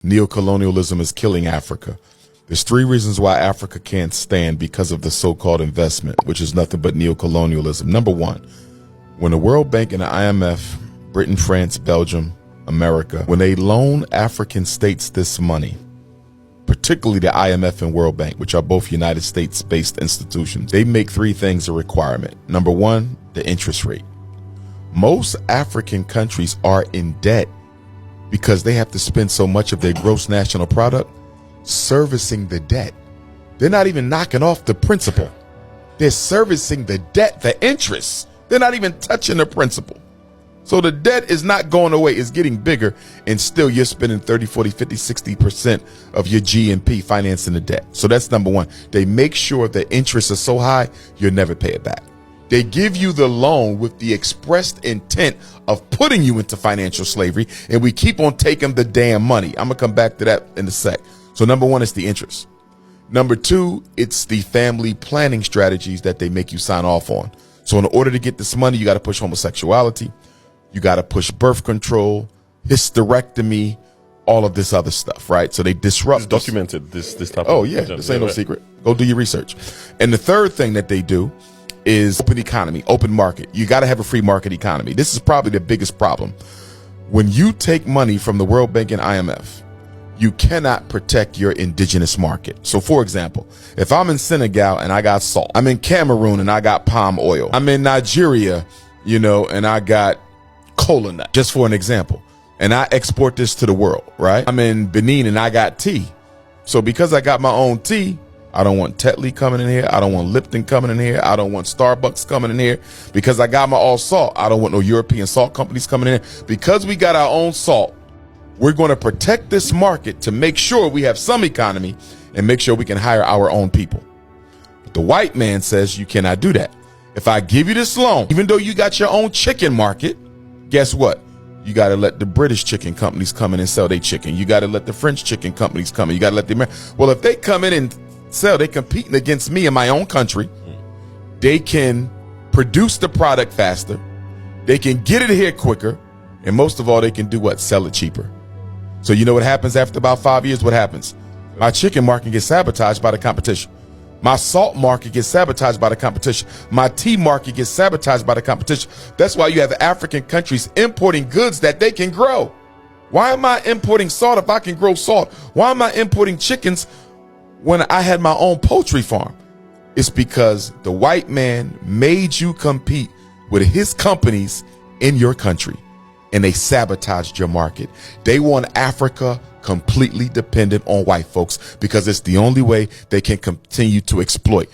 Neocolonialism is killing Africa. There's three reasons why Africa can't stand because of the so-called investment, which is nothing but neocolonialism. Number one, when the World Bank and the IMF, Britain, France, Belgium, America, when they loan African states this money, particularly the IMF and World Bank, which are both United States-based institutions, they make three things a requirement. Number one, the interest rate. Most African countries are in debt because they have to spend so much of their gross national product servicing the debt. They're not even knocking off the principal. They're servicing the debt, the interest. They're not even touching the principal. So the debt is not going away. It's getting bigger, and still you're spending 30, 40, 50, 60% of your GNP financing the debt. So that's number one. They make sure the interests are so high, you'll never pay it back. They give you the loan with the expressed intent of putting you into financial slavery, and we keep on taking the damn money. I'm going to come back to that in a sec. So number one is the interest. Number two, it's the family planning strategies that they make you sign off on. So in order to get this money, you got to push homosexuality. You got to push birth control, hysterectomy, all of this other stuff, right? So they disrupt. It's documented, this type of. Oh, yeah. This ain't no secret. Go do your research. And the third thing that they do is open economy, open market. You got to have a free market economy. This is probably the biggest problem. When you take money from the World Bank and IMF, you cannot protect your indigenous market. So for example, if I'm in Senegal and I got salt, I'm in Cameroon and I got palm oil, I'm in Nigeria, and I got cola nut, just for an example, and I export this to the world, right? I'm in Benin and I got tea. So because I got my own tea, I don't want Tetley coming in here. I don't want Lipton coming in here. I don't want Starbucks coming in here. Because I got my all salt, I don't want no European salt companies coming in here. Because we got our own salt, we're going to protect this market to make sure we have some economy and make sure we can hire our own people. But the white man says you cannot do that. If I give you this loan, even though you got your own chicken market, guess what? You got to let the British chicken companies come in and sell their chicken. You got to let the French chicken companies come in. You got to let the American. Well, if they come in and sell, they're competing against me in my own country. They can produce the product faster. They can get it here quicker. And most of all, they can do what? Sell it cheaper. So you know what happens after about 5 years? What happens? My chicken market gets sabotaged by the competition. My salt market gets sabotaged by the competition. My tea market gets sabotaged by the competition. That's why you have African countries importing goods that they can grow. Why am I importing salt if I can grow salt? Why am I importing chickens when I had my own poultry farm? It's because the white man made you compete with his companies in your country. And they sabotaged your market. They want Africa completely dependent on white folks because it's the only way they can continue to exploit.